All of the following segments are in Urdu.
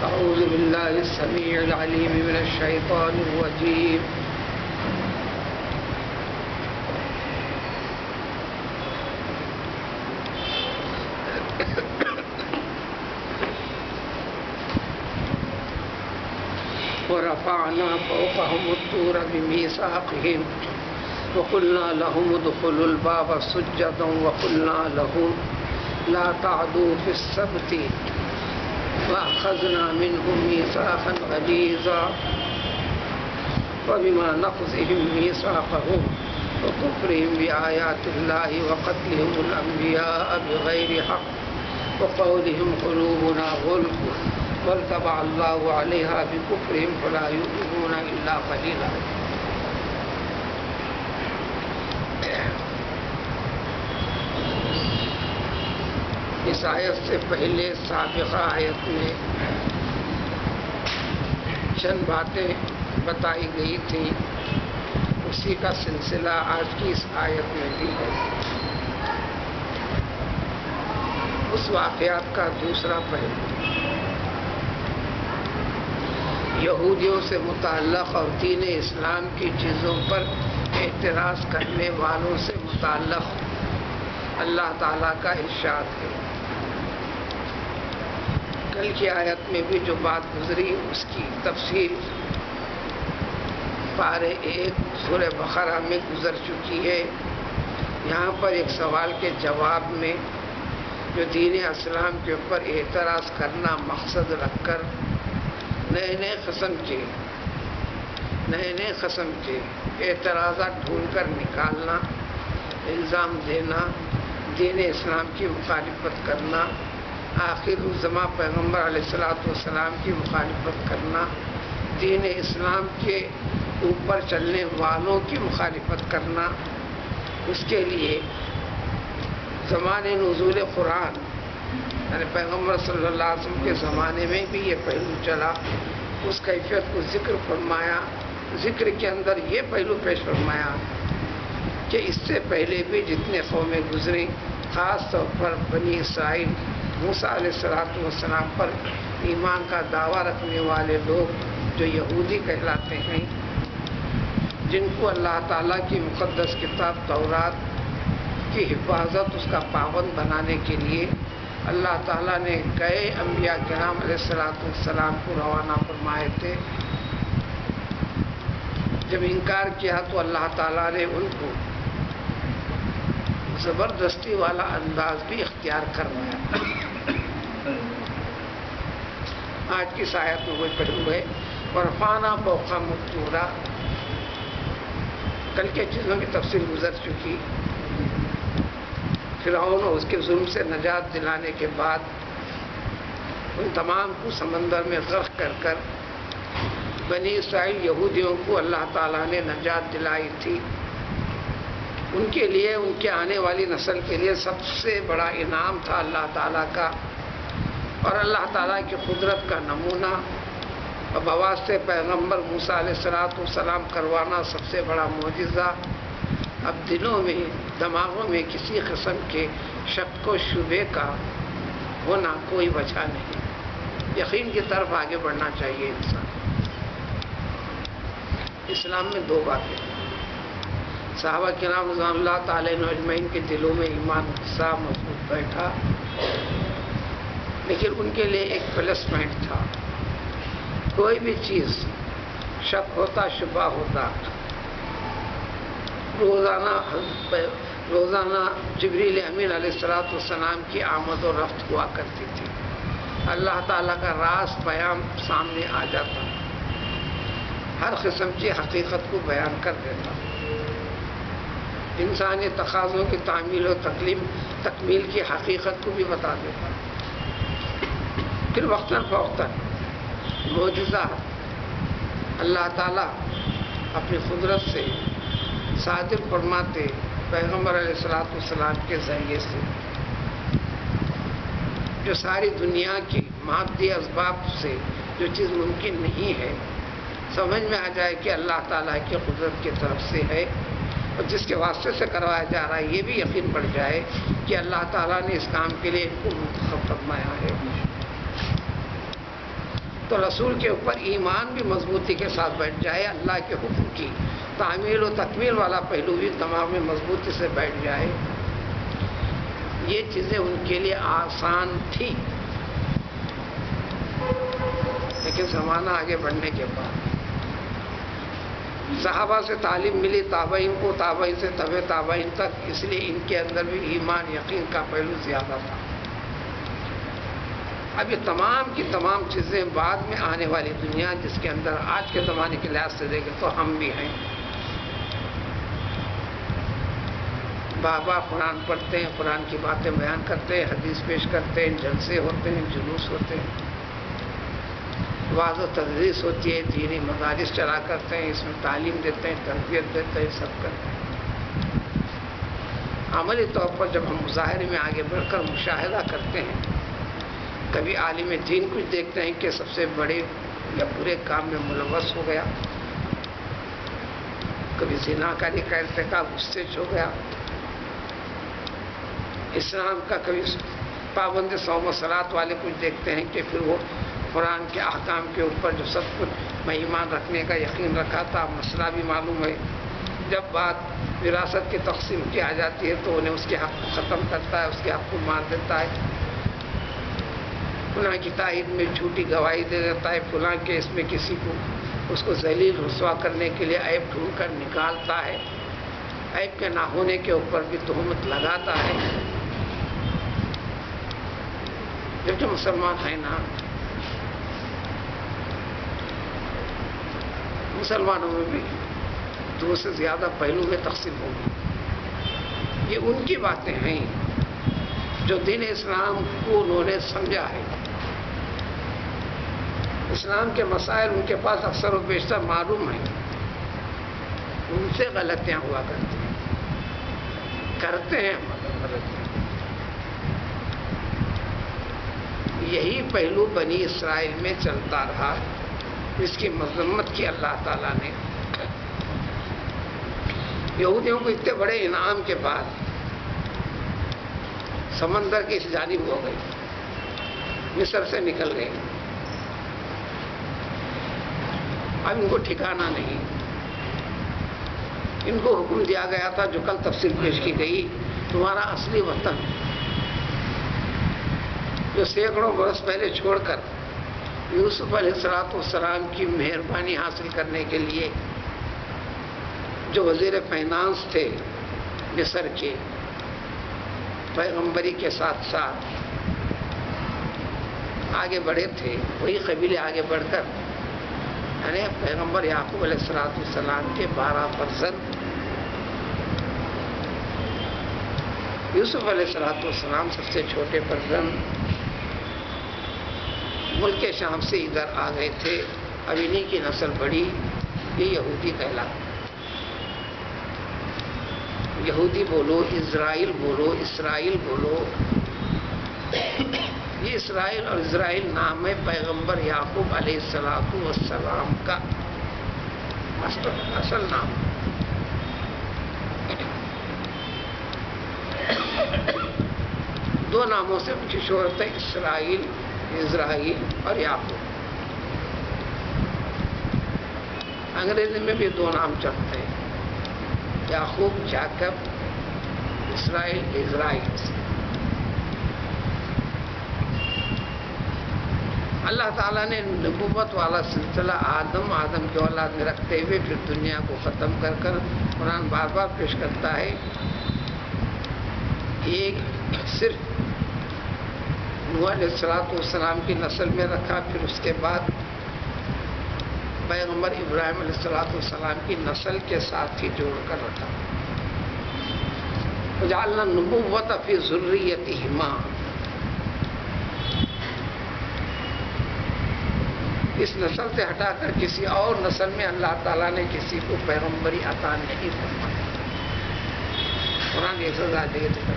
أعوذ بالله السميع العليم من الشيطان الرجيم ورفعنا فوقهم الطور بميثاقهم وقلنا لهم ادخلوا الباب سجدا وقلنا لهم لا تعدوا في السبت وأخذنا منهم ميثاقا غليظا وبما نقضهم ميثاقهم وكفرهم بآيات الله وقتلهم الأنبياء بغير حق وقولهم قلوبنا غلف بل طبع الله عليها بكفرهم فلا يؤمنون إلا قليلا. اس آیت سے پہلے سابقہ آیت میں چند باتیں بتائی گئی تھیں، اسی کا سلسلہ آج کی اس آیت میں بھی ہے. اس واقعات کا دوسرا پہلو یہودیوں سے متعلق اور دین اسلام کی چیزوں پر اعتراض کرنے والوں سے متعلق اللہ تعالیٰ کا ارشاد ہے. کل کی آیت میں بھی جو بات گزری اس کی تفصیل پارے 1 سورہ بقرہ میں گزر چکی ہے. یہاں پر ایک سوال کے جواب میں جو دین اسلام کے اوپر اعتراض کرنا مقصد رکھ کر نئے قسم کے اعتراضات ڈھونڈ کر نکالنا، الزام دینا، دین اسلام کی مخالفت کرنا، آخر الزماں پیغمبر علیہ السلام کی مخالفت کرنا، دین اسلام کے اوپر چلنے والوں کی مخالفت کرنا. اس کے لیے زمانے نزول قرآن یعنی پیغمبر صلی اللہ علیہ وسلم کے زمانے میں بھی یہ پہلو چلا، اس کیفیت کو ذکر فرمایا. ذکر کے اندر یہ پہلو پیش فرمایا کہ اس سے پہلے بھی جتنے قومیں گزریں، خاص طور پر بنی اسرائیل، موسیٰ علیہ السلام پر ایمان کا دعویٰ رکھنے والے لوگ جو یہودی کہلاتے ہیں، جن کو اللہ تعالیٰ کی مقدس کتاب تورات کی حفاظت، اس کا پابند بنانے کے لیے اللہ تعالیٰ نے کئی انبیاء کرام علیہ السلام کو روانہ فرمائے تھے. جب انکار کیا تو اللہ تعالیٰ نے ان کو زبردستی والا انداز بھی اختیار کروایا. آج کی آیت میں وہ پڑھے ہوئے ورفعنا فوقهم الطور. کل کے چیزوں کی تفصیل گزر چکی. فرعون اور اس کے ظلم سے نجات دلانے کے بعد ان تمام کو سمندر میں غرق کر بنی اسرائیل یہودیوں کو اللہ تعالیٰ نے نجات دلائی تھی. ان کے لیے، ان کے آنے والی نسل کے لیے سب سے بڑا انعام تھا اللہ تعالیٰ کا، اور اللہ تعالیٰ کی قدرت کا نمونہ اور بواسطے پیغمبر موسیٰ علیہ السلام کروانا سب سے بڑا معجزہ. اب دلوں میں، دماغوں میں کسی قسم کے شک و شبے کا ہونا کوئی وجہ نہیں. یقین کی طرف آگے بڑھنا چاہیے انسان. اسلام میں 2 باتیں، صحابہ کرام رضوان اللہ تعالی عنہم اجمعین کے دلوں میں ایمان سا مضبوط بیٹھا، لیکن ان کے لیے ایک پلس پوائنٹ تھا. کوئی بھی چیز شک ہوتا، شبہ ہوتا، روزانہ جبریل امین علیہ السلام کی آمد و رفت ہوا کرتی تھی. اللہ تعالیٰ کا راز بیان سامنے آ جاتا، ہر قسم کی حقیقت کو بیان کر دیتا، انسانی تقاضوں کی تعمیل و تکمیل کی حقیقت کو بھی بتا دیتا. پھر وقتاً فوقتاً معجزہ اللہ تعالیٰ اپنی قدرت سے صادر فرماتے پیغمبر علیہ السلام کے ذریعے سے، جو ساری دنیا کی مادی اسباب سے جو چیز ممکن نہیں ہے سمجھ میں آ جائے کہ اللہ تعالیٰ کی قدرت کی طرف سے ہے، اور جس کے واسطے سے کروایا جا رہا ہے یہ بھی یقین بڑھ جائے کہ اللہ تعالیٰ نے اس کام کے لیے ان کو منتخب فرمایا ہے. تو رسول کے اوپر ایمان بھی مضبوطی کے ساتھ بیٹھ جائے، اللہ کے حکم کی تعمیل و تکمیل والا پہلو بھی دماغ میں مضبوطی سے بیٹھ جائے، یہ چیزیں ان کے لیے آسان تھی۔ لیکن زمانہ آگے بڑھنے کے بعد صحابہ سے تعلیم ملی، تابعین کو، تابعین سے تبع تابعین تک، اس لیے ان کے اندر بھی ایمان یقین کا پہلو زیادہ تھا۔ اب یہ تمام کی تمام چیزیں بعد میں آنے والی دنیا، جس کے اندر آج کے زمانے کے لحاظ سے دیکھیں تو ہم بھی ہیں، بابا قرآن پڑھتے ہیں، قرآن کی باتیں بیان کرتے ہیں، حدیث پیش کرتے ہیں، جلسے ہوتے ہیں، جلوس ہوتے ہیں، وعظ و تدریس ہوتی ہے، دینی مدارس چلا کرتے ہیں، اس میں تعلیم دیتے ہیں، تربیت دیتے ہیں، سب کرتے ہیں۔ عملی طور پر جب ہم مظاہرے میں آگے بڑھ کر مشاہدہ کرتے ہیں، کبھی عالم دین کچھ دیکھتے ہیں کہ سب سے بڑے یا برے کام میں ملوث ہو گیا، کبھی زناکاری کا ارتکاب اس سے ہو گیا، اسلام کا کبھی پابند صوم و صلات والے کچھ دیکھتے ہیں کہ پھر وہ قرآن کے احکام کے اوپر جو سب کچھ میں ایمان رکھنے کا یقین رکھا تھا، مسئلہ بھی معلوم ہے، جب بات وراثت کی تقسیم کی آ جاتی ہے تو انہیں اس کے حق کو ختم کرتا ہے، اس کے حق کو مار دیتا ہے، فلاں کی تائید میں جھوٹی گواہی دے دیتا ہے، فلاں کے اس میں کسی کو اس کو ذلیل رسوا کرنے کے لیے عیب ڈھونڈ کر نکالتا ہے، عیب کے نہ ہونے کے اوپر بھی تہمت لگاتا ہے۔ جبکہ مسلمان ہیں نا، مسلمانوں میں بھی دو سے زیادہ پہلو میں تقسیم ہوگی۔ یہ ان کی باتیں ہیں جو دین اسلام کو انہوں نے سمجھا ہے، اسلام کے مسائل ان کے پاس اکثر و بیشتر معلوم ہیں، ان سے غلطیاں ہوا کرتی ہیں، کرتے ہیں غلطیاں۔ یہی پہلو بنی اسرائیل میں چلتا رہا، اس کی مذمت کی اللہ تعالیٰ نے۔ یہودیوں کو اتنے بڑے انعام کے بعد سمندر کی اس جانب ہو گئی، مصر سے نکل گئے، اب ان کو ٹھکانا نہیں۔ ان کو حکم دیا گیا تھا، جو کل تفصیل پیش کی گئی، تمہارا اصلی وطن جو سینکڑوں برس پہلے چھوڑ کر یوسف علیہ السلام کی مہربانی حاصل کرنے کے لیے جو وزیر فائنانس تھے مصر کے، پیغمبری کے ساتھ ساتھ آگے بڑھے تھے، وہی قبیلے آگے بڑھ کر یعنی پیغمبر یعقوب علیہ السلام کے 12 فرزند، یوسف علیہ السلام سب سے چھوٹے فرزند، ملک شام سے ادھر آ گئے تھے۔ اب انہی کی نسل بڑی، یہ یہودی کہلاتے، یہودی بولو، اسرائیل بولو، اسرائیل بولو، یہ اسرائیل اور اسرائیل نام ہے پیغمبر یعقوب علیہ السلام کا اصل نام۔ دو ناموں سے ان کی شہرت ہے، اسرائیل، اسرائیل اور یعقوب۔ انگریزی میں بھی دو نام چلتے ہیں، یعقوب جاکب، اسرائیل اسرائیل۔ اللہ تعالیٰ نے نبوت والا سلسلہ آدم کے اولاد میں رکھتے ہوئے پھر دنیا کو ختم کر کر قرآن بار بار پیش کرتا ہے، ایک صرف نوح علیہ السلام کی نسل میں رکھا، پھر اس کے بعد پیغمبر ابراہیم علیہ السلام کی نسل کے ساتھ ہی جوڑ کر رکھا۔ وجعلنا النبوۃ فی ذریتہما، اس نسل سے ہٹا کر کسی اور نسل میں اللہ تعالیٰ نے کسی کو پیغمبری عطا نہیں فرمائی۔ قرآن یہ سزا دے دیتا،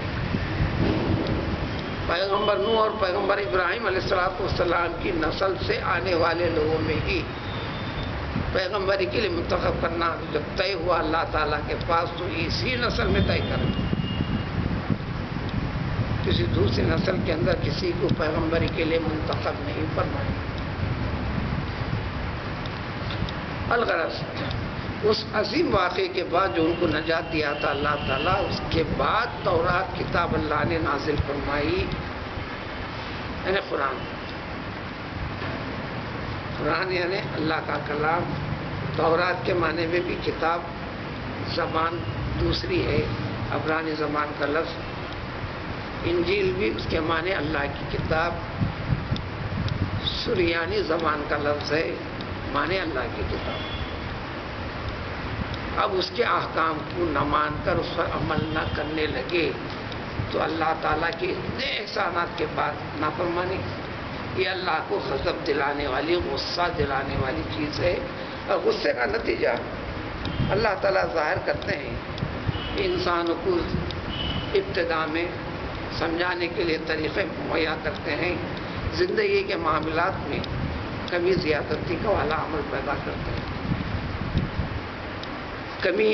پیغمبر نوح اور پیغمبر ابراہیم علیہ السلام کی نسل سے آنے والے لوگوں میں ہی پیغمبری کے لیے منتخب کرنا جب طے ہوا اللہ تعالیٰ کے پاس، تو اسی نسل میں طے کرنا، کسی دوسری نسل کے اندر کسی کو پیغمبری کے لیے منتخب نہیں فرمایا۔ الغرض اس عظیم واقعے کے بعد جو ان کو نجات دیا تھا اللہ تعالیٰ، اس کے بعد تورات کتاب اللہ نے نازل فرمائی، یعنی قرآن یعنی اللہ کا کلام۔ تورات کے معنی میں بھی کتاب، زبان دوسری ہے، عبرانی زبان کا لفظ۔ انجیل بھی اس کے معنی اللہ کی کتاب، سریانی زبان کا لفظ ہے، معنی اللہ کی کتاب۔ اب اس کے احکام کو نہ مان کر اس پر عمل نہ کرنے لگے تو اللہ تعالیٰ کے اتنے احسانات کے بعد نافرمانی، یہ اللہ کو غضب دلانے والی، غصہ دلانے والی چیز ہے۔ اور غصے کا نتیجہ اللہ تعالیٰ ظاہر کرتے ہیں، انسانوں کو ابتدا میں سمجھانے کے لیے طریقے مہیا کرتے ہیں، زندگی کے معاملات میں کمی زیادتی کا والا عمل پیدا کرتے ہیں۔ کمی،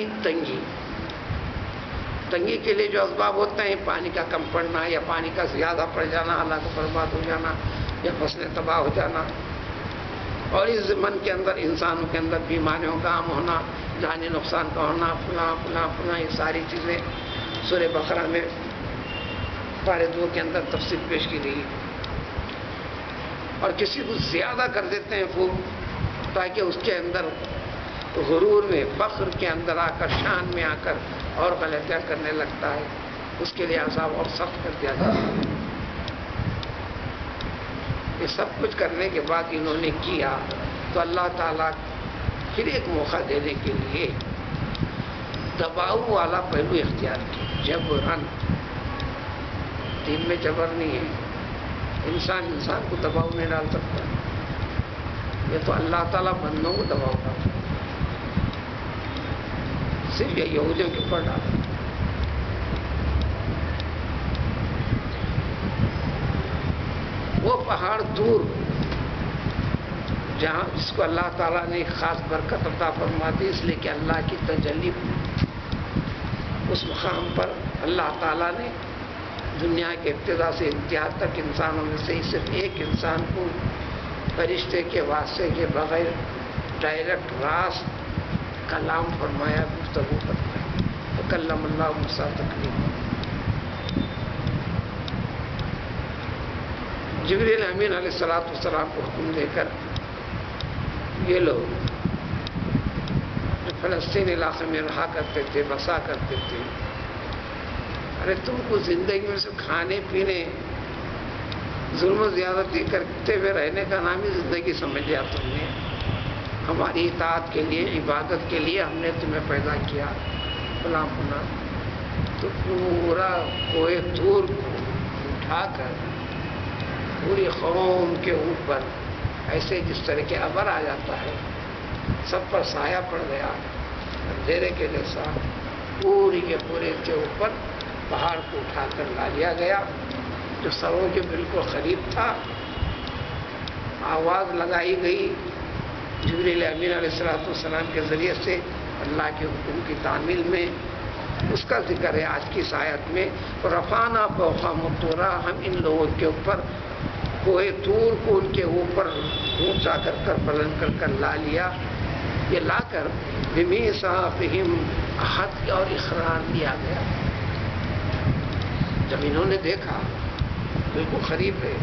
تنگی کے لیے جو اسباب ہوتے ہیں، پانی کا کم پڑنا یا پانی کا زیادہ پڑ جانا، علاقہ برباد ہو جانا یا فصلیں تباہ ہو جانا، اور اس ضمن کے اندر انسانوں کے اندر بیماریوں کا عام ہونا، جانی نقصان کا ہونا، فلاں یہ ساری چیزیں سورہ بقرہ میں پارے 2 کے اندر تفصیل پیش کی گئی۔ اور کسی کو زیادہ کر دیتے ہیں خوب، تاکہ اس کے اندر غرور میں، فخر کے اندر آ کر، شان میں آ کر اور غلطیاں کرنے لگتا ہے، اس کے لیے عذاب اور سخت کر دیا جاتا ہے۔ یہ سب کچھ کرنے کے بعد انہوں نے کیا تو اللہ تعالیٰ پھر ایک موقع دینے کے لیے دباؤ والا پہلو اختیار کیا، جبرن۔ دین میں جبر نہیں ہے، انسان کو دباؤ نہیں ڈال سکتا، یہ تو اللہ تعالیٰ بندوں کو دباؤ ڈالتا ہے، صرف یہ یہودیوں کے اوپر ڈالا۔ وہ پہاڑ دور جہاں جس کو اللہ تعالیٰ نے خاص برکت عطا فرما دی، اس لیے کہ اللہ کی تجلی اس مقام پر اللہ تعالیٰ نے دنیا کے ابتدا سے انتہا تک انسانوں میں سے صرف ایک انسان کو فرشتے کے واسطے کے بغیر ڈائریکٹ راست کلام فرمایا، گفتگو کرتا ہے، کلم اللہ موسیٰ تکلیما۔ جبریل امین علیہ السلام کو حکم دے کر یہ لوگ جو فلسطین علاقے میں رہا کرتے تھے، بسا کرتے تھے، ارے تم کو زندگی میں سے کھانے پینے، ظلم و زیادتی کرتے ہوئے رہنے کا نام ہی زندگی سمجھ لیا تم نے۔ ہماری اطاعت کے لیے، عبادت کے لیے ہم نے تمہیں پیدا کیا، فلاں فلاں، تو پورا کوہ طور کو اٹھا کر پوری قوم کے اوپر ایسے جس طرح کے ابر آ جاتا ہے، سب پر سایہ پڑ گیا، اندھیرے کے جیسا پوری کے پورے کے اوپر پہاڑ کو اٹھا کر لا لیا گیا، جو سروں کے بالکل قریب تھا۔ آواز لگائی گئی جبریل امین علیہ السلام کے ذریعے سے اللہ کے حکم کی تعمیل میں، اس کا ذکر ہے آج کی اس آیت میں۔ رفعنا فوقہم الطور، ہم ان لوگوں کے اوپر کوہ طور کو ان کے اوپر اونچا کر بلند کر لا لیا۔ یہ لا کر بمیثاقہم، عہد اور اقرار دیا گیا۔ جب انہوں نے دیکھا بالکل قریب ہے،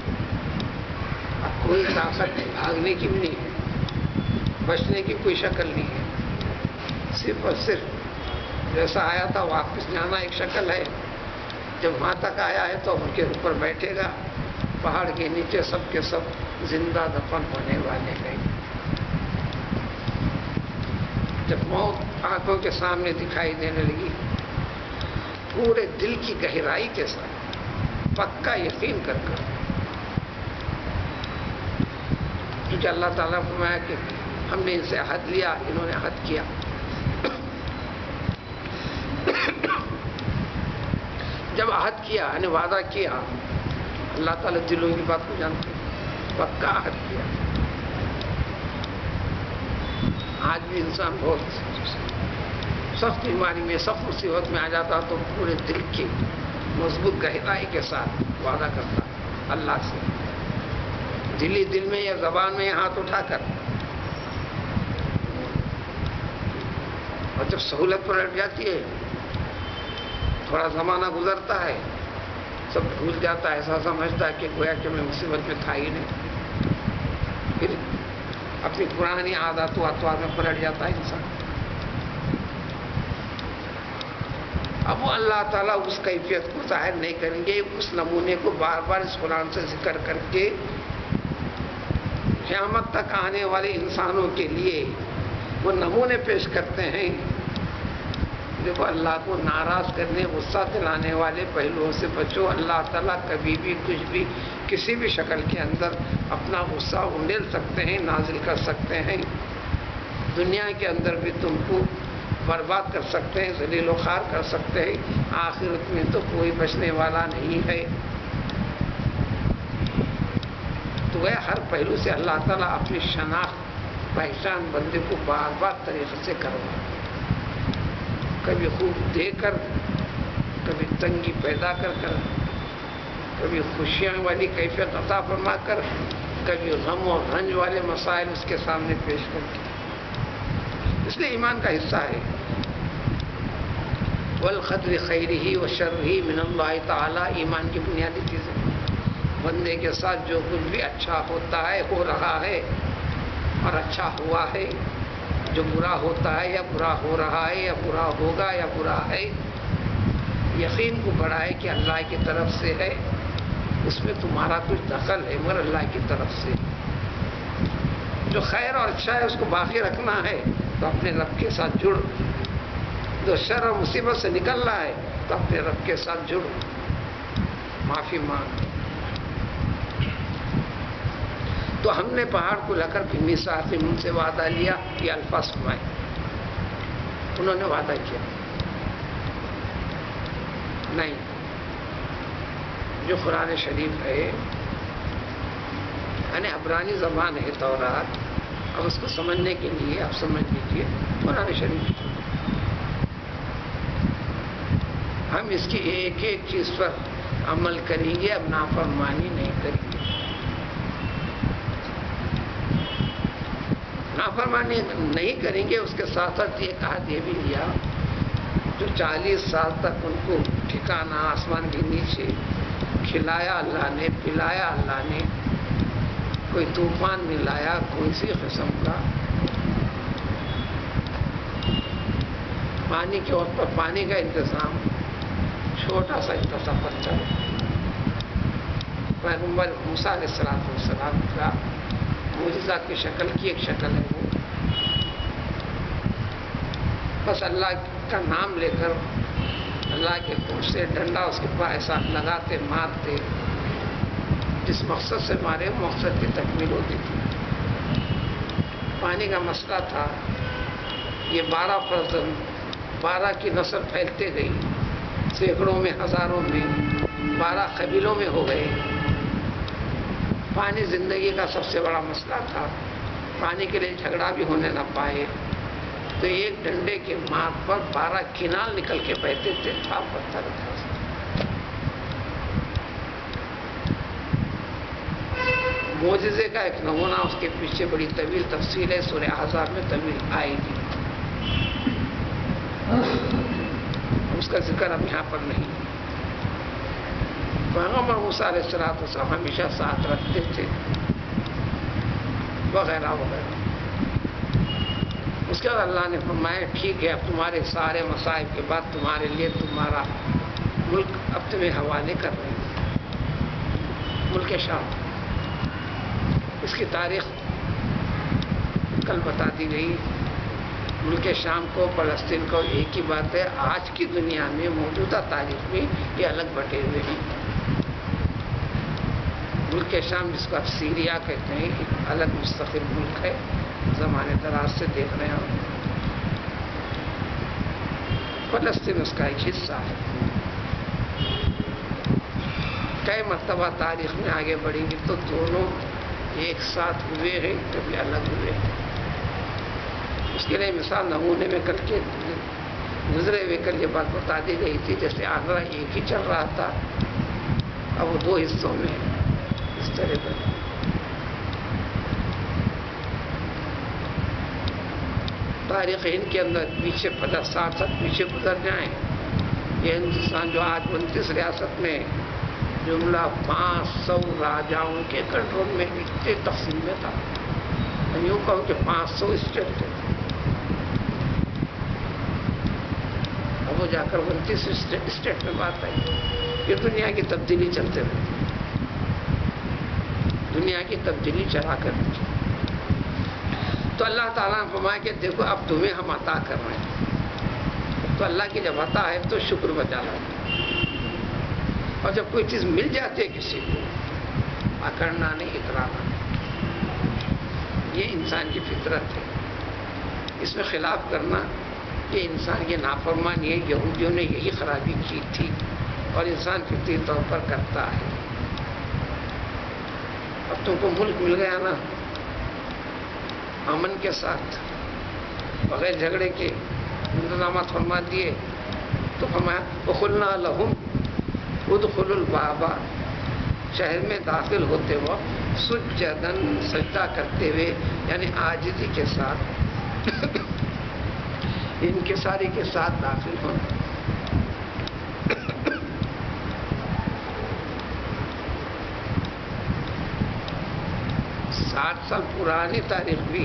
اب کوئی طاقت بھاگنے کی بھی نہیں ہے، بچنے کی کوئی شکل نہیں ہے، صرف اور صرف جیسا آیا تھا واپس جانا ایک شکل ہے۔ جب وہاں تک آیا ہے تو ان کے اوپر بیٹھے گا، پہاڑ کے نیچے سب کے سب زندہ دفن ہونے والے ہیں۔ جب موت آنکھوں کے سامنے دکھائی دینے لگی، پورے دل کی گہرائی کے ساتھ پکا یقین کر کر، کیونکہ اللہ تعالیٰ نے فرمایا کہ ہم نے ان سے عہد لیا، انہوں نے عہد کیا۔ جب عہد کیا یعنی وعدہ کیا، اللہ تعالیٰ دلوں کی بات کو جانتے، پکا عہد کیا۔ آج بھی انسان بہت سخت بیماری میں، سخت مصیبت میں آ جاتا تو پورے دل کی مضبوط گہرائی کے ساتھ وعدہ کرتا اللہ سے، دل میں یا زبان میں ہاتھ اٹھا کر جب سہولت پلٹ جاتی ہے، تھوڑا زمانہ گزرتا ہے، سب بھول جاتا ہے، ایسا سمجھتا ہے کہ گویا کہ میں مصیبت میں تھا ہی نہیں، پھر اپنی پرانی عادات و اطوار میں پلٹ جاتا ہے انسان۔ اب وہ اللہ تعالیٰ اس کیفیت کو ظاہر نہیں کریں گے، اس نمونے کو بار بار اس قرآن سے ذکر کر کے قیامت تک آنے والے انسانوں کے لیے وہ نمونے پیش کرتے ہیں۔ دیکھو، اللہ کو ناراض کرنے، غصہ دلانے والے پہلوؤں سے بچو۔ اللہ تعالیٰ کبھی بھی کچھ بھی کسی بھی شکل کے اندر اپنا غصہ انڈیل سکتے ہیں، نازل کر سکتے ہیں۔ دنیا کے اندر بھی تم کو برباد کر سکتے ہیں، ذلیل و خوار کر سکتے ہیں، آخرت میں تو کوئی بچنے والا نہیں ہے۔ تو وہ ہر پہلو سے اللہ تعالیٰ اپنی شناخت پہچان بندے کو بار بار طریقے سے کروا، کبھی خوب دے کر، کبھی تنگی پیدا کر کر، کبھی خوشیاں والی کیفیت عطا فرما کر، کبھی غم اور رنج والے مسائل اس کے سامنے پیش کر کے۔ اس لیے ایمان کا حصہ ہے والقدر خیرہ و شرہ من اللہ تعالیٰ۔ ایمان کی بنیادی چیزیں، بندے کے ساتھ جو کچھ بھی اچھا ہوتا ہے، ہو رہا ہے اور اچھا ہوا ہے، جو برا ہوتا ہے یا برا ہو رہا ہے یا برا ہوگا یا برا ہے، یقین کو بڑھائے کہ اللہ کی طرف سے ہے، اس میں تمہارا کچھ دخل ہے مگر اللہ کی طرف سے۔ جو خیر اور اچھا ہے اس کو باقی رکھنا ہے تو اپنے رب کے ساتھ جڑ، جو شر اور مصیبت سے نکل رہا ہے تو اپنے رب کے ساتھ جڑ، معافی مانگ۔ تو ہم نے پہاڑ کو لے کر میثاق ان سے وعدہ لیا، یہ الفاظ فرمائے، انہوں نے وعدہ کیا نہیں۔ جو قرآن شریف ہے، یعنی عبرانی زبان ہے تورات، اب اس کو سمجھنے کے لیے آپ سمجھ لیجیے قرآن شریف، ہم اس کی ایک ایک چیز پر عمل کریں گے، اب نافرمانی نہیں کریں گے۔ نافرمانی نہیں کریں گے، اس کے ساتھ ساتھ یہ کہا، یہ بھی لیا جو 40 سال تک ان کو ٹھکانا آسمان کے نیچے کھلایا اللہ نے، پلایا اللہ نے، کوئی طوفان نہیں لایا کوئی سی قسم کا، پانی کے وقت پر پانی کا انتظام، چھوٹا سا پتھر، پیغمبر موسیٰ علیہ السلام کا معجزہ کی شکل کی ایک شکل ہے وہ، بس اللہ کا نام لے کر اللہ کے پوچھ سے ڈنڈا اس کے پاس ایسا لگاتے مارتے، جس مقصد سے مارے مقصد کی تکمیل ہوتی تھی۔ پانی کا مسئلہ تھا، یہ 12 فرزند، 12 کی نسل پھیلتے گئی، سینکڑوں میں، ہزاروں میں، 12 قبیلوں میں ہو گئے۔ پانی زندگی کا سب سے بڑا مسئلہ تھا، پانی کے لیے جھگڑا بھی ہونے نہ پائے، تو ایک ڈنڈے کے مار پر 12 کنال نکل کے بہتے تھے، پتھر تھا۔ معجزے کا ایک نمونہ، اس کے پیچھے بڑی طویل تفصیل ہے، سورہ احزاب میں طویل آئے گی، اس کا ذکر اب یہاں پر نہیں۔ پیغمبر موسیٰ علیہ السلام ہمیشہ ساتھ رکھتے تھے، وغیرہ وغیرہ۔ اس کے بعد اللہ نے فرمایا ٹھیک ہے، اب تمہارے سارے مصائب کے بعد تمہارے لیے تمہارا ملک اب تمہیں حوالے کر رہے ہیں، ملک شام۔ اس کی تاریخ کل بتا دی گئی۔ ملک شام کو، فلسطین کو ایک ہی بات ہے، آج کی دنیا میں موجودہ تاریخ میں یہ الگ بٹے ہوئے ہیں۔ ملک شام جس کو آپ سیریا کہتے ہیں، ایک الگ مستقل ملک ہے، زمانے دراز سے دیکھ رہے ہیں۔ فلسطین اس کا ایک حصہ ہے۔ کئی مرتبہ تاریخ میں آگے بڑھیں گی تو دونوں ایک ساتھ ہوئے ہیں، کبھی الگ ہوئے ہیں۔ اس کے لیے مثال نمونے میں کل کے گزرے ہوئے کل یہ بات بتا دی گئی تھی، جیسے آگرہ ایک ہی چل رہا تھا، اب وہ 2 حصوں میں اس طرح بنا۔ تاریخین کے اندر پیچھے 50-60 سال پیچھے گزر جائیں، یہ ہندوستان جو آج 29 ریاست میں جملہ 500 راجاؤں کے کنٹرول میں اتنے تقسیم میں تھا، میں یوں کہوں کہ 500 اسٹیٹ تھے، اب وہ جا کر 29 اسٹیٹ میں بات آئی۔ یہ دنیا کی تبدیلی چلتے رہتی، دنیا کی تبدیلی چلا کر رہتی۔ تو اللہ تعالیٰ نے فرمایا کہ دیکھو اب تمہیں ہم عطا کر رہے ہیں، تو اللہ کی جب عطا ہے تو شکر بجا لاؤ، اور جب کوئی چیز مل جاتی ہے کسی کو، اکڑنا نہیں، اترانا نہیں، یہ انسان کی فطرت ہے، اس میں خلاف کرنا یہ انسان کی نافرمانی ہے۔ یہودیوں نے یہی خرابی کی تھی اور انسان فطری طور پر کرتا ہے۔ اب تم کو ملک مل گیا نا امن کے ساتھ، بغیر جھگڑے کے انتظامات فرما دیے، تو فرمایا وَقُلْنَا لَهُمْ ادْخُلُوا الْبَابَ، شہر میں داخل ہوتے وقت سجدن، سجدہ کرتے ہوئے، یعنی عاجزی کے ساتھ، انکساری کے ساتھ داخل ہونا۔ 60 سال پرانی تاریخ بھی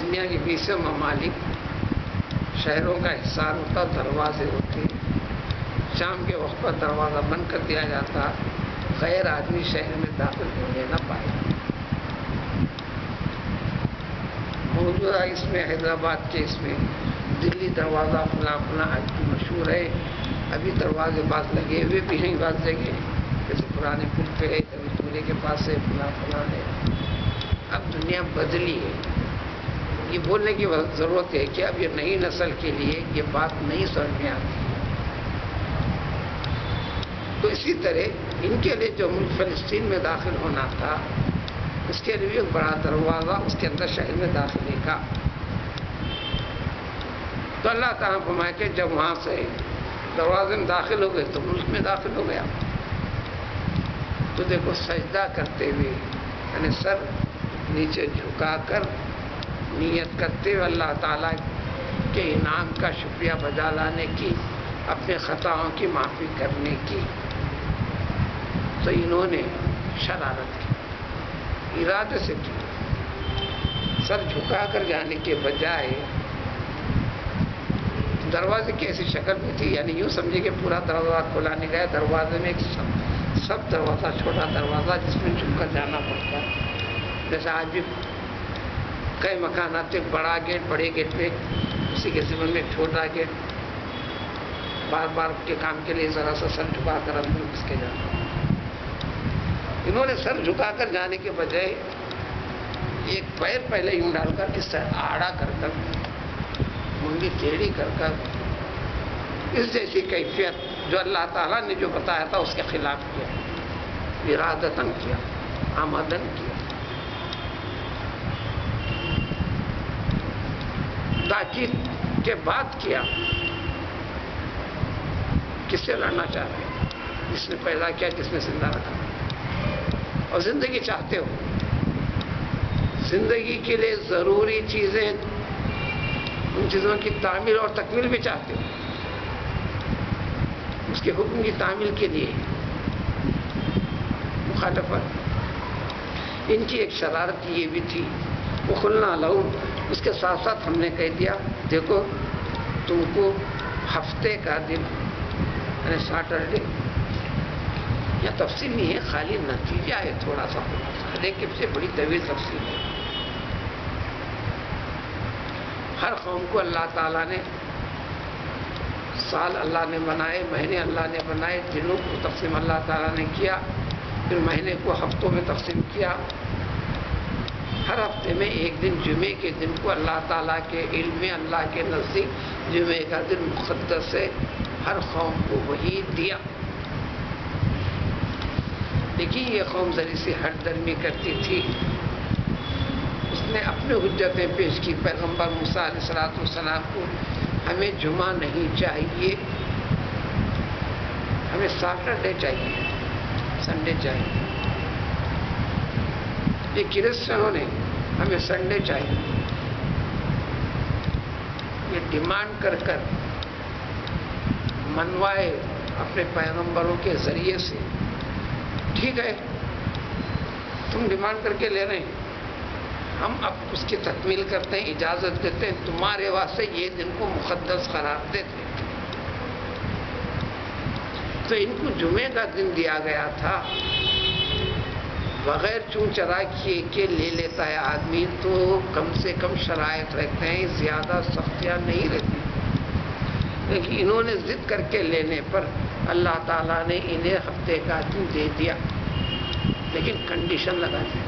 دنیا کے 20 ممالک شہروں کا حصار ہوتا، دروازے ہوتے، شام کے وقت پر دروازہ بند کر دیا جاتا، غیر آدمی شہر میں داخل ہونے نہ پائے۔ موجودہ اس میں حیدرآباد کے اس میں دلی دروازہ فلاں فلاں آج بھی مشہور ہے، ابھی دروازے بعض لگے ہوئے بھی ہیں بعض جگہ، جیسے پرانے پل پہ ہے، کبھی پورے کے پاس ہے، فلاں فلاں ہے۔ اب دنیا بدلی ہے، یہ بولنے کی ضرورت ہے کہ اب یہ نئی نسل کے لیے یہ بات نہیں سمجھ میں آتی۔ تو اسی طرح ان کے لیے جو ملک فلسطین میں داخل ہونا تھا، اس کے لیے ایک بڑا دروازہ اس کے اندر شہر میں داخلے کا۔ تو اللہ تعالیٰ فرمایا کہ جب وہاں سے دروازے میں داخل ہو گئے تو ملک میں داخل ہو گیا۔ تو دیکھو سجدہ کرتے ہوئے، یعنی سر نیچے جھکا کر نیت کرتے ہوئے اللہ تعالیٰ کے انعام کا شکریہ بجا لانے کی، اپنے خطاؤں کی معافی کرنے کی۔ تو انہوں نے شرارت کی، ارادے سے کی، سر جھکا کر جانے کے بجائے دروازے کی ایسی شکل بھی تھی، یعنی یوں سمجھے کہ پورا دروازہ کھلا نہیں گیا، دروازے میں ایک سب دروازہ، چھوٹا دروازہ جس میں جھک کر جانا پڑتا ہے۔ جیسے آج بھی کئی مکانات تھے، بڑا گیٹ، بڑے گیٹ پہ اسی کے ضمن میں چھوٹا گیٹ، بار بار کے کام کے لیے ذرا سا سر جھکا کر اندر گھس کے جانا۔ انہوں نے سر جھکا کر جانے کے بجائے ایک پیر پہلے یوں ڈال کر اس طرح آڑا کر کر، منڈی ٹیڑھی کر کر، اس جیسی کیفیت جو اللہ تعالیٰ نے جو بتایا تھا اس کے خلاف کیا، ارادتاً کیا، آمدن کیا۔ تاکید کے بعد کیا، کس سے لڑنا چاہ رہے ہیں؟ جس نے پیدا کیا، جس نے زندہ رکھا۔ اور زندگی چاہتے ہو، زندگی کے لیے ضروری چیزیں، ان چیزوں کی تعمیل اور تکمیل بھی چاہتے ہو، اس کے حکم کی تعمیل کے لیے مخالفت۔ ان کی ایک شرارت یہ بھی تھی، وہ کھلنا لہو، اس کے ساتھ ساتھ ہم نے کہہ دیا دیکھو تم کو ہفتے کا دن، یعنی سیٹرڈے، یا تفصیل نہیں ہے، خالی نتیجہ ہے تھوڑا سا، لیکن سے بڑی طویل تفصیل ہے۔ ہر قوم کو اللہ تعالیٰ نے سال اللہ نے بنائے، مہینے اللہ نے بنائے، دنوں کو تقسیم اللہ تعالیٰ نے کیا، پھر مہینے کو ہفتوں میں تقسیم کیا۔ ہر ہفتے میں ایک دن، جمعے کے دن کو اللہ تعالیٰ کے علم میں، اللہ کے نزدیک جمعے کا دن مقدس ہے، ہر قوم کو وہی دیا۔ لیکن یہ قوم ذرا سی ہٹ درمی کرتی تھی، اس نے اپنے حجتیں پیش کی پیغمبر موسیٰ علیہ السلام کو، ہمیں جمعہ نہیں چاہیے، ہمیں سیٹرڈے چاہیے، سنڈے چاہیے۔ یہ کرسچنوں نے ہمیں سنڈے چاہیے۔ ڈیمانڈ کر کر منوائے اپنے پیغمبروں کے ذریعے سے، ٹھیک ہے تم ڈیمانڈ کر کے لے رہے ہیں، ہم اب اس کی تکمیل کرتے ہیں، اجازت دیتے ہیں، تمہارے واسطے یہ دن کو مقدس قرار دیتے ہیں۔ تو ان کو جمعے کا دن دیا گیا تھا، بغیر چون چرا کیے کہ لے لیتا ہے آدمی تو کم سے کم شرائط رہتے ہیں، زیادہ سختیاں نہیں رہتی، لیکن انہوں نے ضد کر کے لینے پر اللہ تعالیٰ نے انہیں ہفتے کا دن دے دیا، لیکن کنڈیشن لگا دی۔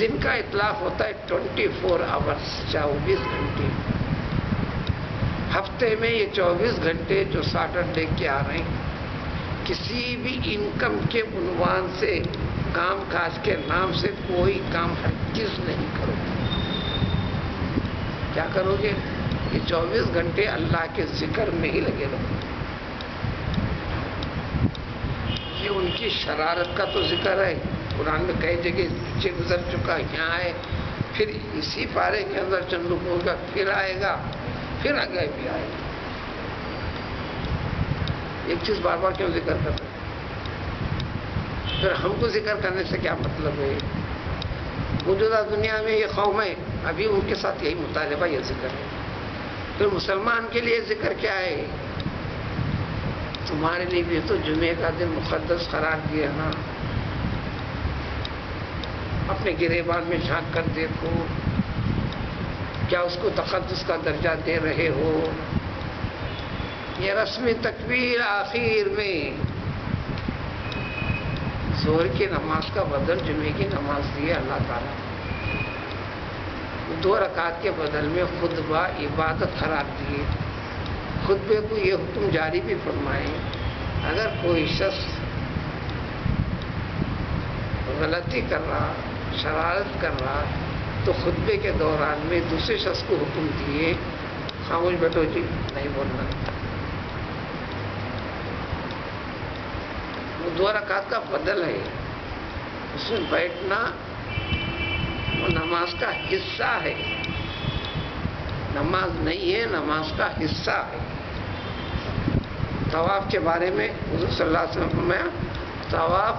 دن کا اطلاق ہوتا ہے 24 آورس، 24 گھنٹے۔ ہفتے میں یہ 24 گھنٹے جو سیٹرڈے کے آ رہے ہیں، کسی بھی انکم کے عنوان سے، کام کاج کے نام سے کوئی کام ہرگز نہیں کرو گے۔ کیا کرو گے؟ یہ 24 گھنٹے اللہ کے ذکر میں ہی لگے رہو۔ یہ ان کی شرارت کا تو ذکر ہے، قرآن میں کئی جگہ پیچھے گزر چکا، یہاں ہے، پھر اسی پارے کے اندر چند رکوع کا پھر آئے گا، پھر آگے بھی آئے گا۔ ایک چیز بار بار کیوں ذکر کرتے ہیں؟ پھر ہم کو ذکر کرنے سے کیا مطلب ہے؟ موجودہ دنیا میں یہ قوم ہے، ابھی ان کے ساتھ یہی مطالبہ، یہ ذکر ہے۔ پھر مسلمان کے لیے ذکر کیا ہے؟ تمہارے لیے بھی تو جمعے کا دن مقدس قرار دیا نا، اپنے گریبان میں جھانک کر دیکھو، کیا اس کو تقدس کا درجہ دے رہے ہو؟ یہ رسم تکبیر آخر میں ظہر کی نماز کا بدل جمعے کی نماز دی ہے اللہ تعالیٰ، 2 رکعت کے بدل میں خطبہ عبادت قرار دیے۔ خطبے کو یہ حکم جاری بھی فرمائے، اگر کوئی شخص غلطی کر رہا، شرارت کر رہا، تو خطبے کے دوران میں دوسرے شخص کو حکم دیے، خاموش بیٹھو جی، نہیں بولنا۔ وہ 2 رکعت کا بدل ہے، اس میں بیٹھنا وہ نماز کا حصہ ہے، نماز نہیں ہے، نماز کا حصہ ہے۔ طواف کے بارے میں حضور صلی اللہ علیہ وسلم نے فرمایا طواف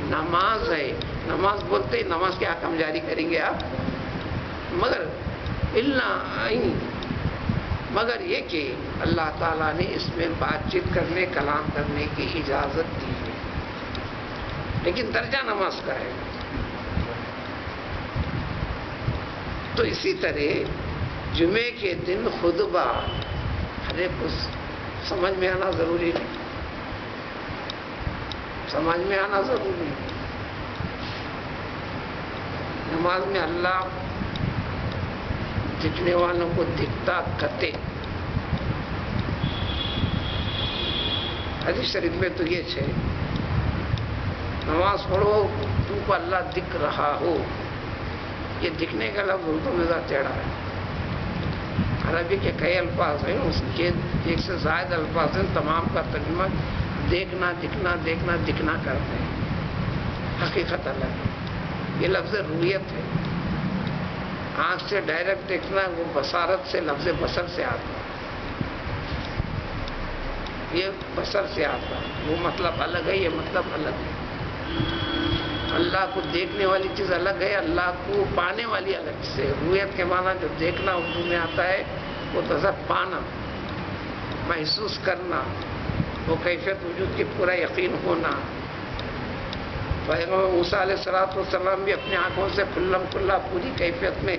نماز ہے، نماز بولتے ہی نماز کے احکام جاری کریں گے آپ، مگر یہ کہ اللہ تعالیٰ نے اس میں بات چیت کرنے، کلام کرنے کی اجازت دی ہے، لیکن درجہ نماز کا ہے۔ تو اسی طرح جمعے کے دن خطبہ ہر ایک کو سمجھ میں آنا ضروری نہیں، سمجھ میں آنا ضروری نہیں۔ نماز میں اللہ دکھنے والوں کو دکھتا کرتے، حدیث شریف میں تو یہ ہے، نماز پڑھو تم کو اللہ دکھ رہا ہو۔ یہ دکھنے کا لفظ اردو میں ذرا ٹیڑھا ہے، عربی کے کئی الفاظ ہیں، اس کے 1 سے زائد الفاظ ہیں، تمام کا ترجمہ دیکھنا دکھنا دیکھنا دکھنا کرتے ہیں، حقیقت الگ ہے۔ یہ لفظ رویت ہے، آنکھ سے ڈائریکٹ دیکھنا، وہ بصارت سے، لفظ بصر سے آتا ہے، یہ بصر سے آتا ہے، وہ مطلب الگ ہے، یہ مطلب الگ ہے۔ اللہ کو دیکھنے والی چیز الگ ہے، اللہ کو پانے والی الگ سے۔ رویت کے معنی جو دیکھنا اردو میں آتا ہے وہ نظر پانا، محسوس کرنا، وہ کیفیت وجود کی پورا یقین ہونا۔ پیغمبر موسیٰ علیہ السلام بھی اپنی آنکھوں سے کھلم کھلا پوری کیفیت میں،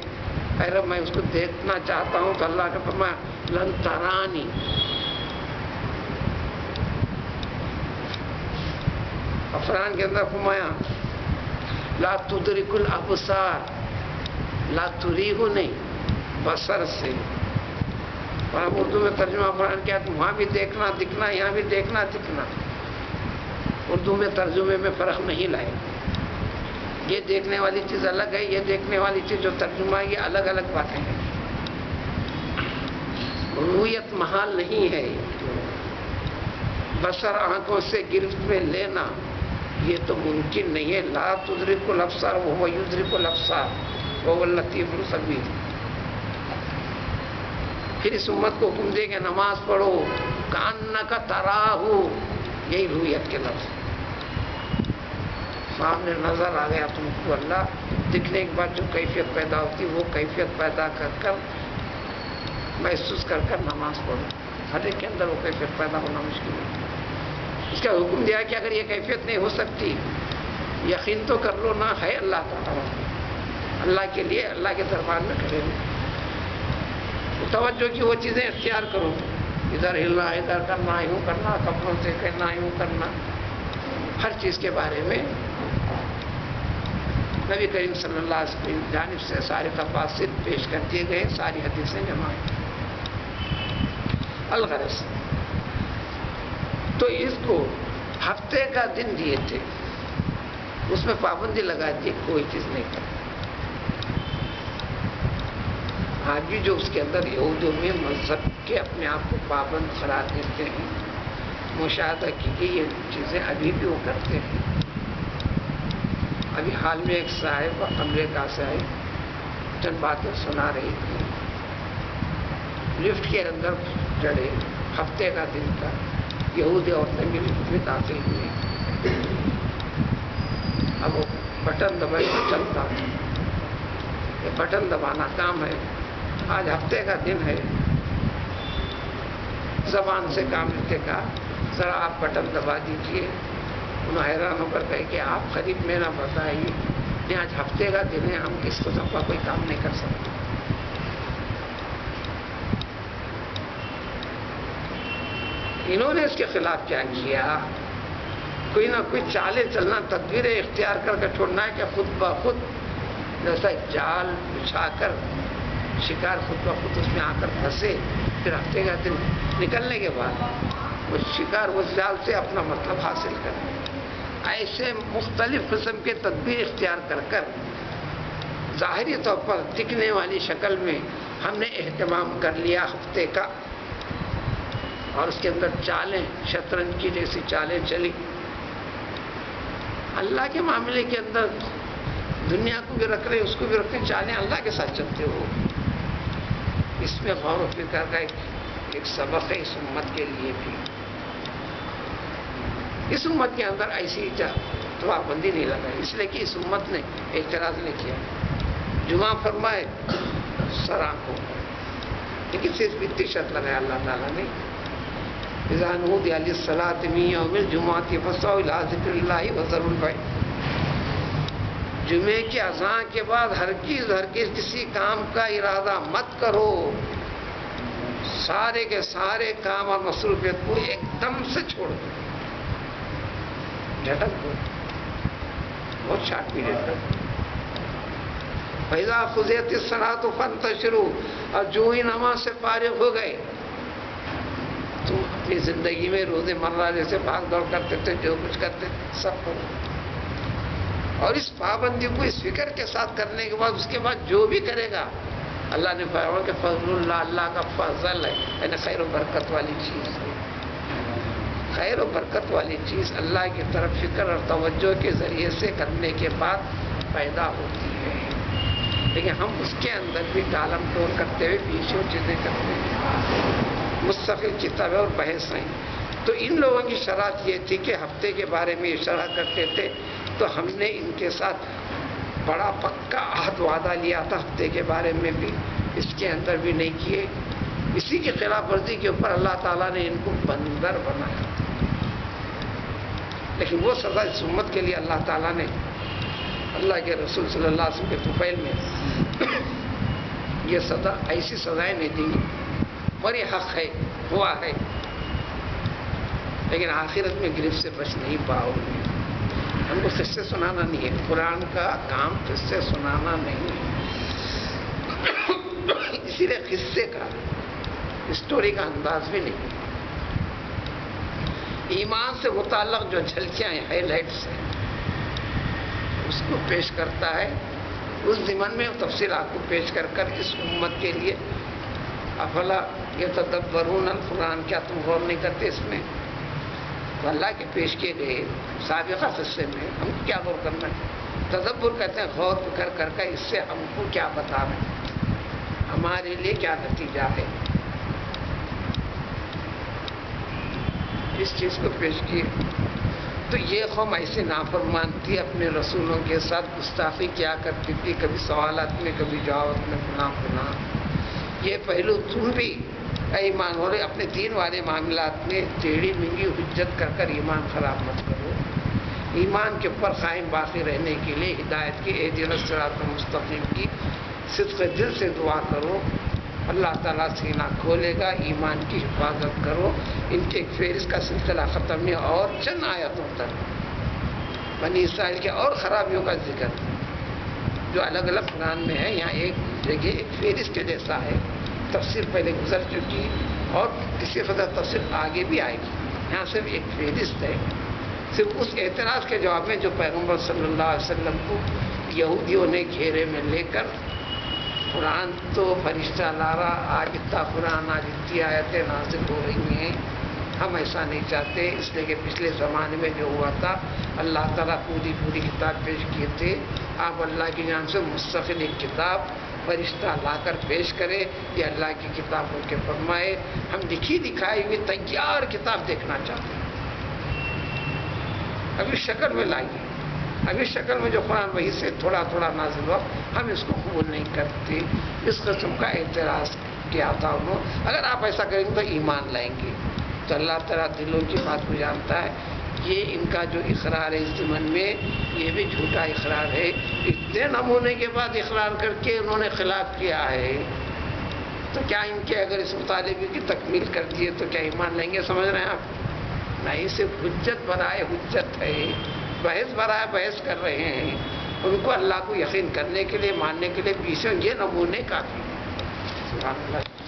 اے رب میں اس کو دیکھنا چاہتا ہوں، تو اللہ نے فرمایا لن ترانی۔ افران کے اندر فرمایا لا تدرک الابصار، لا تریہ نہیں، بصر سے۔ اور ہم اردو میں ترجمہ افران کیا، وہاں بھی دیکھنا دکھنا، یہاں بھی دیکھنا دکھنا۔ اردو میں ترجمے میں فرق نہیں لائے، یہ دیکھنے والی چیز الگ ہے، یہ دیکھنے والی چیز جو ترجمہ ہے، یہ الگ الگ باتیں ہیں۔ رویت محال نہیں ہے، بصر آنکھوں سے گرفت میں لینا یہ تو ممکن نہیں ہے۔ لا تدرک الابصار وہو یدرک الابصار وہو اللطیف الخبیر۔ پھر اس امت کو حکم دے کہ نماز پڑھو کأنک تراہ، یہی رویت کے لفظ، سامنے نظر آ گیا تم کو اللہ، دکھنے کے بعد جو کیفیت پیدا ہوتی وہ کیفیت پیدا کر کر محسوس کر کر نماز پڑھو. ہر ایک کے اندر وہ کیفیت پیدا ہونا مشکل ہے. اس کا حکم دیا کہ اگر یہ کیفیت نہیں ہو سکتی یقین تو کر لو نہ ہے اللہ تعالیٰ، اللہ کے لیے اللہ کے دربار میں کھڑے ہو، توجہ کی وہ چیزیں اختیار کرو، ادھر ہلنا ادھر کرنا، یوں کرنا، کپڑوں سے کرنا، یوں کرنا، ہر چیز کے بارے میں نبی کریم صلی اللہ علیہ وسلم کی جانب سے سارے تفاصیل پیش کر دیے گئے، ساری حدیثیں جمع ہیں. الغرض تو اس کو ہفتے کا دن دیے تھے، اس میں پابندی لگا دی کوئی چیز نہیں کرتی. آج بھی جو اس کے اندر یہودیوں میں مذہب کے اپنے آپ کو پابند قرار دیتے ہیں، مشاہدہ کیجیے یہ چیزیں ابھی بھی وہ کرتے ہیں. ابھی حال میں ایک صاحب امریکہ سے آئے، چند باتیں سنا رہی تھی. لفٹ کے اندر چڑھے، ہفتے کا دن تھا، یہودی عورتیں بھی لفٹ میں داخل ہوئی. اب وہ بٹن دبائے تو چلتا، یہ بٹن دبانا کام ہے. آج ہفتے کا دن ہے، زبان سے کام لیتے کہا ذرا آپ بٹن دبا دیجئے. انہوں حیران ہو کر کہے کہ آپ قریب میں نہ بتائیے، نہیں آج ہفتے کا دن ہے، ہم اس قسم کا کوئی کام نہیں کر سکتے. انہوں نے اس کے خلاف کیا کیا؟ کوئی نہ کوئی چالیں چلنا، تدبیریں اختیار کر کے چھوڑنا ہے کہ خود بخود جیسا جال بچھا کر شکار خود بخود اس میں آ کر پھنسے، پھر ہفتے کا دن نکلنے کے بعد وہ شکار اس جال سے اپنا مطلب حاصل کرے. ایسے مختلف قسم کے تدبیر اختیار کر کر ظاہری طور پر دکھنے والی شکل میں ہم نے اہتمام کر لیا ہفتے کا، اور اس کے اندر چالیں شطرنج کی جیسی چالیں چلی. اللہ کے معاملے کے اندر دنیا کو بھی رکھ رہے، اس کو بھی رکھ رہے، چالیں اللہ کے ساتھ چلتے ہو. اس میں غور و فکر کا ایک سبق ہے اس امت کے لیے بھی. اس امت کے اندر ایسی پابندی نہیں لگائی، اس لیے کہ اس امت نے اعتراض نہیں کیا. جمعہ فرمائے سر آنکھوں، لیکن صرف اتنی شرط لگایا اللہ تعالیٰ نے، اذا نودی للصلاۃ من یوم الجمعۃ فاسعوا الی ذکر اللہ وذروا البیع. جمعے کی اذان کے بعد ہرگز کسی کام کا ارادہ مت کرو، سارے کے سارے کام اور مصروفیت کو ایک دم سے چھوڑ دو، جھٹک دو، بہت شارٹ پیریڈ تک. فَإِذَا قُضِيَتِ الصَّلَاةُ فَانتَشِرُوا، اور جو ہی نماز سے فارغ ہو گئے تم اپنی زندگی میں روز مرہ جیسے بھاگ دوڑ کرتے تھے، جو کچھ کرتے تھے سب کرو. اور اس پابندی کو اس فکر کے ساتھ کرنے کے بعد اس کے بعد جو بھی کرے گا اللہ نے فرمایا کہ فضل اللہ، اللہ کا فضل ہے، یعنی خیر و برکت والی چیز ہے. خیر و برکت والی چیز اللہ کی طرف فکر اور توجہ کے ذریعے سے کرنے کے بعد پیدا ہوتی ہے. لیکن ہم اس کے اندر بھی ٹالم ٹول کرتے ہوئے پیچھے چیزیں کرتے ہیں، مستقل کتابیں اور بحث ہیں. تو ان لوگوں کی شرط یہ تھی کہ ہفتے کے بارے میں اشارہ کرتے تھے، تو ہم نے ان کے ساتھ بڑا پکا عہد وعدہ لیا تھا ہفتے کے بارے میں بھی، اس کے اندر بھی نہیں کیے. اسی کی خلاف ورزی کے اوپر اللہ تعالیٰ نے ان کو بندر بنایا. لیکن وہ سزا اس امت کے لیے اللہ تعالیٰ نے اللہ کے رسول صلی اللہ علیہ وسلم کے طفیل میں یہ سزا، ایسی سزائیں نہیں دیں، اور یہ حق ہے، ہوا ہے. لیکن آخرت میں گرفت سے بچ نہیں پاؤ گے. ہم کو قصے سنانا نہیں ہے، قرآن کا کام قصے سنانا نہیں ہے. اسی لیے قصے کا، اسٹوری کا انداز بھی نہیں. ایمان سے متعلق جو جھلکیاں ہیں، ہائی لائٹس ہیں، اس کو پیش کرتا ہے. اس ضمن میں تفصیلات کو پیش کر کر اس امت کے لیے افلا یتدبرون القرآن، کیا تم غور نہیں کرتے اس میں؟ تو اللہ کے پیش کیے گئے سابقہ قصے میں ہم کو کیا غور کرنا ہے؟ تدبر کہتے ہیں غور کر کر کے اس سے ہم کو کیا بتا رہے ہیں، ہمارے لیے کیا نتیجہ ہے. اس چیز کو پیش کیے. تو یہ قوم ایسے نافرمان تھی، اپنے رسولوں کے ساتھ گستاخی کیا کرتی تھی، کبھی سوالات میں کبھی جوابات میں فلاں. یہ پہلو تم بھی ایمان والے اپنے دین والے معاملات میں ٹیڑھی منگی حجت کر کر ایمان خراب مت کرو. ایمان کے اوپر قائم باقی رہنے کے لیے ہدایت کی اہدنا الصراط المستقیم کی صدق دل سے دعا کرو. اللہ تعالیٰ سینہ کھولے گا. ایمان کی حفاظت کرو. ان کے ایک فہرست کا سلسلہ ختم ہے اور چند آیتوں تک بنی اسرائیل کے اور خرابیوں کا ذکر جو الگ الگ قرآن میں ہے. یہاں ایک جگہ ایک فہرست کے جیسا ہے. تفسیر پہلے گزر چکی اور کسی قدر تفسیر آگے بھی آئے گی. یہاں صرف ایک فہرست ہے، صرف اس اعتراض کے جواب میں جو پیغمبر صلی اللہ علیہ وسلم کو یہودیوں نے گھیرے میں لے کر قرآن تو فرشتہ لا رہا، آج اتنا قرآن، آج اتنی آیتیں نازل ہو رہی ہیں. ہم ایسا نہیں چاہتے، اس لیے کہ پچھلے زمانے میں جو ہوا تھا اللہ تعالیٰ پوری کتاب پیش کیے تھے. آپ اللہ کی جانب سے مستقل ایک کتاب فرشتہ لا کر پیش کرے. یہ اللہ کی کتاب ہو کے فرمائے. ہم لکھی دکھائی ہوئی تیار کتاب دیکھنا چاہتے ہیں. ابھی شکل میں لائیے، ابھی شکل میں جو قرآن وحی سے تھوڑا نازل ہوا، ہم اس کو قبول نہیں کرتے. اس قسم کا اعتراض کیا تھا انہوں. اگر آپ ایسا کریں گے تو ایمان لائیں گے. تو اللہ تعالیٰ دلوں کی بات کو جانتا ہے. یہ ان کا جو اقرار ہے اس ضمن میں، یہ بھی جھوٹا اقرار ہے. اتنے نمونے کے بعد اقرار کر کے انہوں نے خلاف کیا ہے. تو کیا ان کے اگر اس مطالبے کی تکمیل کر دیے تو کیا ایمان لیں گے؟ سمجھ رہے ہیں آپ؟ نہیں، صرف حجت برائے حجت ہے، بحث برائے بحث کر رہے ہیں. ان کو اللہ کو یقین کرنے کے لیے، ماننے کے لیے پیچھے یہ نمونے کافی ہیں. سبحان اللہ.